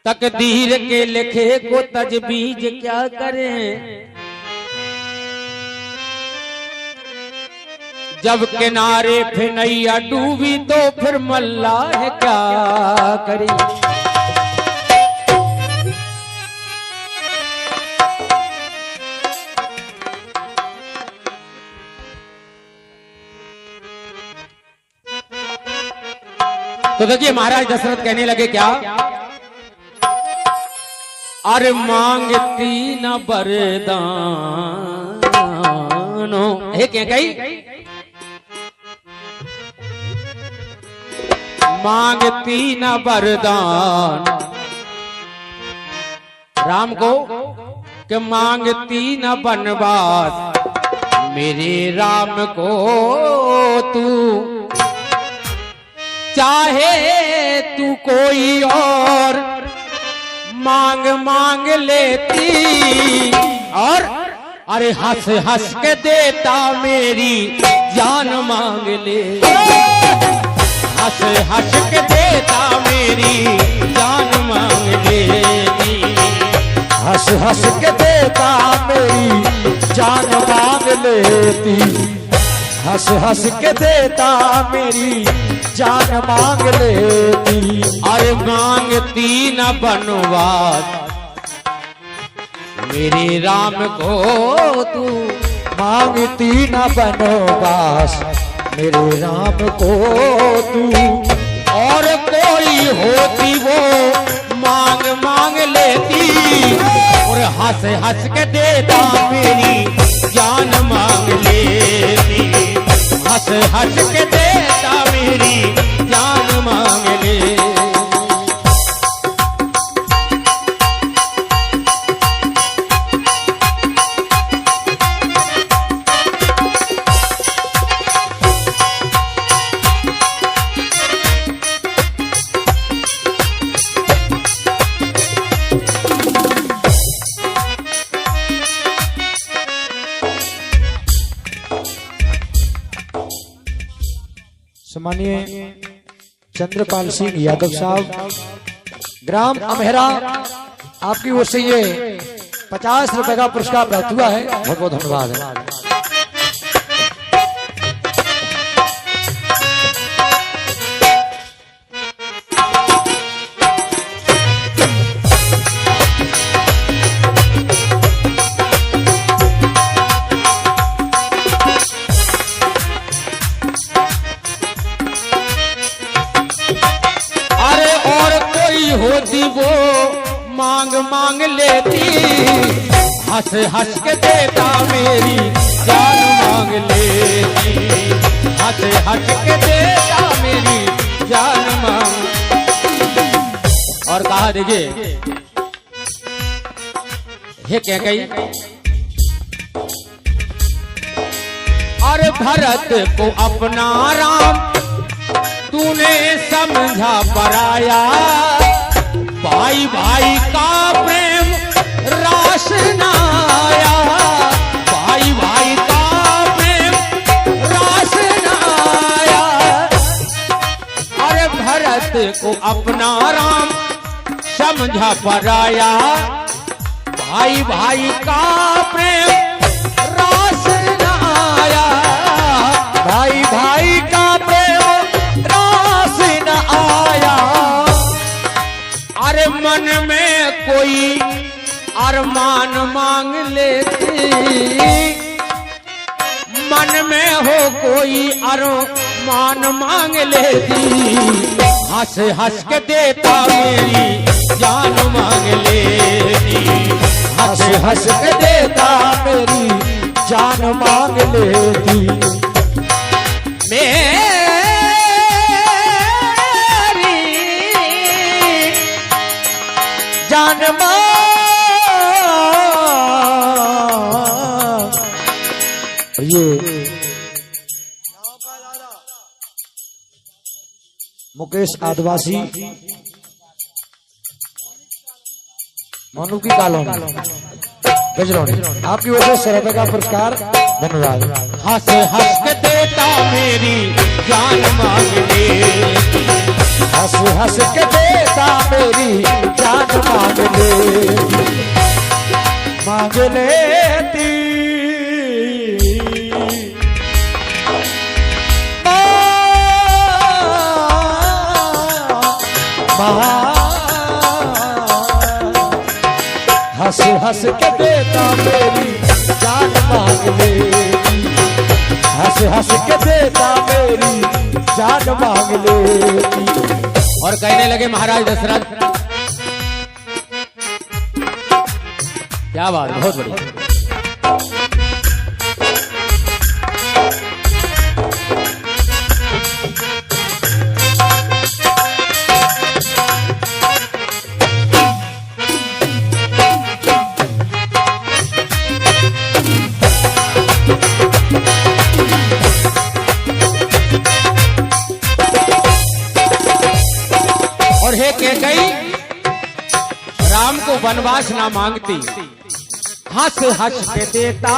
तकदीर के लिखे को तजबीज क्या करें, जब किनारे पे नैया डूबी तो फिर मल्लाह क्या करे। तो देखिए महाराज दशरथ कहने लगे क्या, अरे मांगती न बरदानो है क्या कही, मांगती न वरदान राम को कि मांगती न बनवास मेरे राम को तू, चाहे तू कोई और मांग मांग लेती, और अरे हंस हंस के देता मेरी जान मांग ले, हंस हंस के देता मेरी जान मांग लेती, हंस हंस के देता मेरी जान मांग लेती, हंस हंस के देता मेरी जान मांग लेती। अरे मांगती न बनवास मेरे राम को तू, मांगती न बनवास मेरे राम को तू, और कोई होती वो मांग मांग लेती, और हंस हंस के देता मेरी जान मांग लेती, हंस हंस के देता मेरी जान मांग ले। सम्मानीय चंद्रपाल सिंह यादव साहब, ग्राम अमेहरा, आपकी ओर से ये 50 रुपए का पुरस्कार प्राप्त हुआ है, बहुत बहुत धन्यवाद है। होती वो मांग मांग लेती, हंस हंस के देता मेरी जान मांग लेती, हंस हंस के देता मेरी जान मांग। और कहा देखिए ये क्या कही, अरे भरत को अपना राम तूने समझा पराया, भाई भाई का प्रेम रास न आया, भाई भाई का प्रेम रास न आया, अरे भरत को अपना राम समझा पराया, भाई भाई का प्रेम रास न आया, भाई भाई का प्रेम रास न आया, अरे मन में कोई अरमान मांग लेती, मन में हो कोई अरमान मांग लेती, हंस हंस के देता मेरी जान मांग लेती, हंस हंस के देता मेरी जान मांग लेती। मेरी जान मांग ये मुकेश आदिवासी मानू की कॉलोनी गजरौनी, आपकी वजह से 100 रुपए का पुरस्कार, धन्यवाद। हंस हंस के देता मेरी जान मांग ले, हंस हंस के देता मेरी जान हंस हंस के देता मेरी जान मांग लेती, हंस हंस के देता मेरी जान मांग लेती। और कहने लगे महाराज दशरथ, क्या बात, बहुत बढ़िया। और हे कैकेयी राम को वनवास ना मांगती, हंस हंस के देता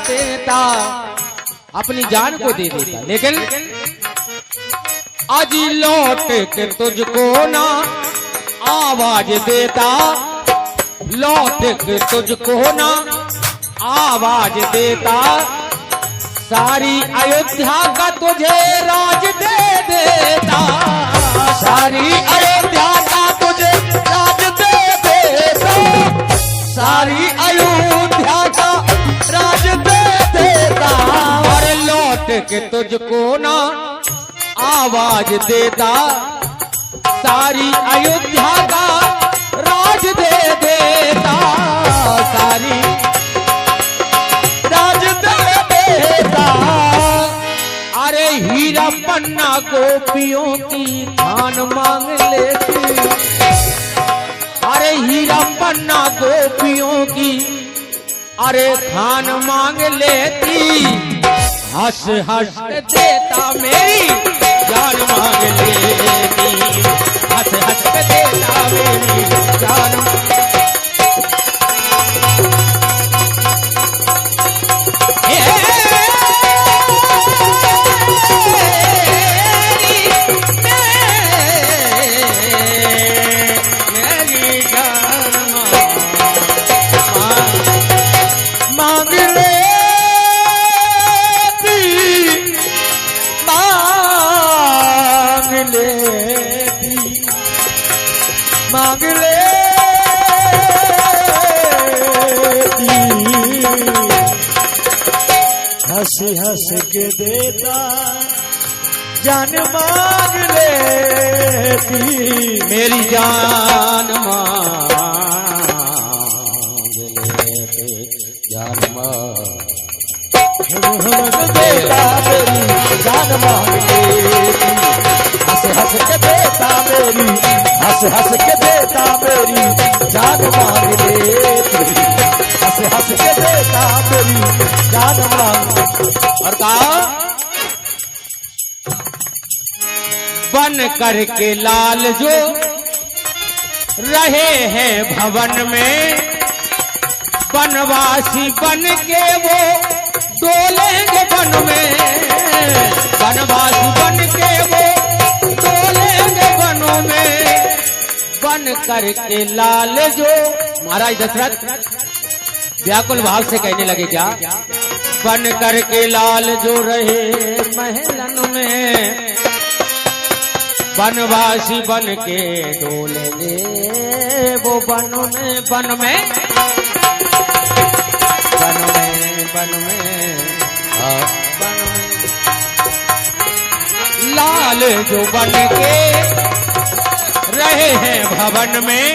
देता अपनी जान को दे देता, लेकिन आज लौट के तुझको ना आवाज देता, लौट के तुझको ना आवाज देता, सारी अयोध्या का तुझे राज दे देता, सारी अयोध्या का तुझे राज दे देता, सारी अयोध्या का राज दे देता। और लौट के तुझको ना आवाज देता, सारी अयोध्या का राज दे देता, सारी राज दे देता। अरे हीरा पन्ना गोपियों की खान मांग लेती, अरे हीरा पन्ना गोपियों की अरे खान मांग लेती, हंस हंस देता मेरी जान मांग लेती, हंस हंस देता मेरी जान। मांग ले हंसी हंस के देता जान मांग लेती, मेरी जान मांग लेती, जान मांग देता मेरी जान मांग लेती, हंस हंस के देता मेरी, हंस हंस के देता मेरी जान मांग लेती, हंस हंस के देता मेरी जान मांग। और कहा बन करके लाल जो रहे हैं भवन में, बनवासी बन के वो डोलेंगे वन में, बनवासी बन के वो डोलेंगे वनों में, बन करके लाल जो। महाराज दशरथ व्याकुल भाव से कहने लगे, क्या बन करके लाल जो रहे महलन में, बनवासी बन के डोलेंगे वो बनों में, बन में बन में बन में बन में लाल जो बन के रहे हैं भवन में,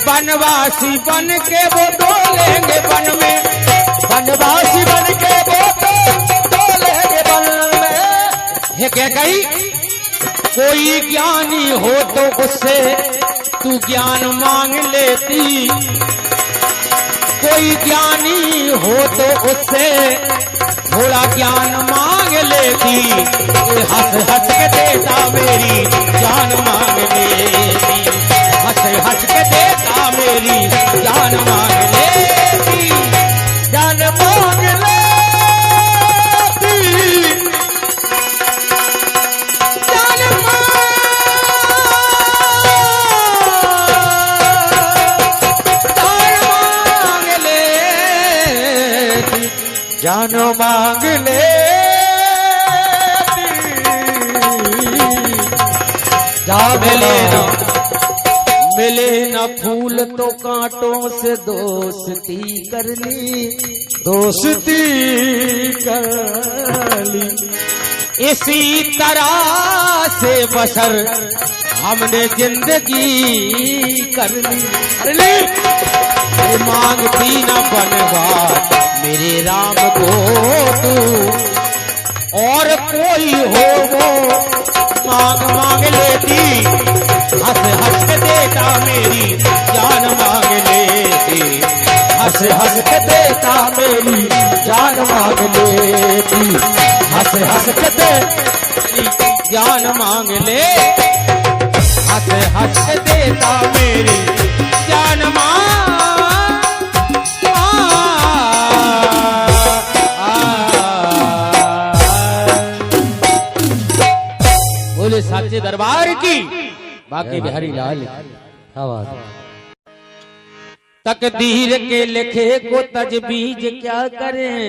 बनवासी बन के वो डोलेंगे वन में, बनवासी बन के वो डोलेंगे वन में। ये क्या कही, कोई ज्ञानी हो तो उससे तू ज्ञान मांग लेती, कोई ज्ञानी हो तो उससे थोड़ा ज्ञान मांग लेती, हंस हंस के देता मेरी जान मांग लेती, हंस हंस के देता मेरी जान मांग लेती, जान मांग लेती, जान मांग लेती, जान मांग लेती, मिले न फूल तो कांटों से दोस्ती कर ली, दोस्ती कर ली। इसी तरह से बसर हमने जिंदगी कर ली। मांगती न बनवास मेरे राम को तू, और कोई हो वो मांग मांग लेती, हंस हंस के देता मेरी जान मांग लेती, हंस हंस के देता मेरी जान मांग लेती, हंस हंस के मेरी जान मांग ले, हंस हंस के देता मेरी जान बोले साचे दरबार की बाकी बिहारी लाल। तकदीर के लिखे को तजबीज क्या करें,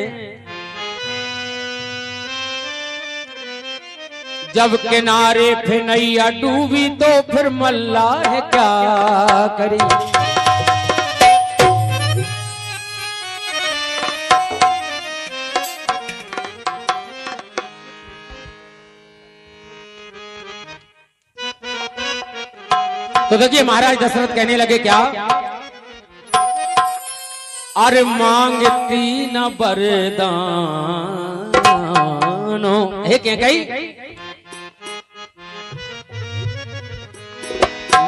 जब किनारे पे नैया डूबी तो फिर मल्लाह क्या करे। तो देखिए महाराज दशरथ कहने लगे क्या, अरे मांगती न बरदानो है क्या कही,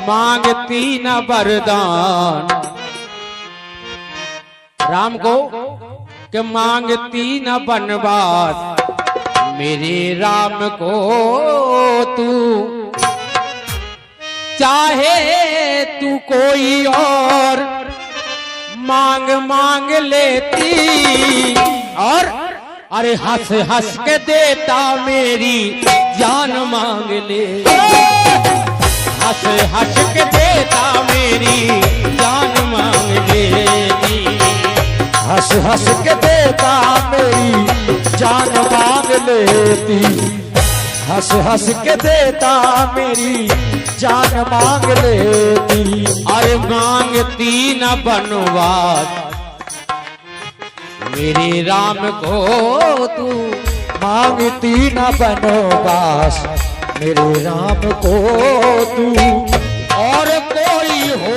मांगती न वरदान राम को, कि मांगती न बनवास मेरे राम को तू, चाहे तू कोई और मांग मांग लेती, और अरे हंस हंस के देता मेरी जान मांग ले, हंस हंस के देता मेरी जान मांग लेती, हंस हंस के देता मेरी जान मांग लेती, हंस हंस के देता मेरी जान मांग लेती। अरे मांगती न बनवास मेरे राम को तू, मांगती न बनवास मेरे राम को तू, और कोई हो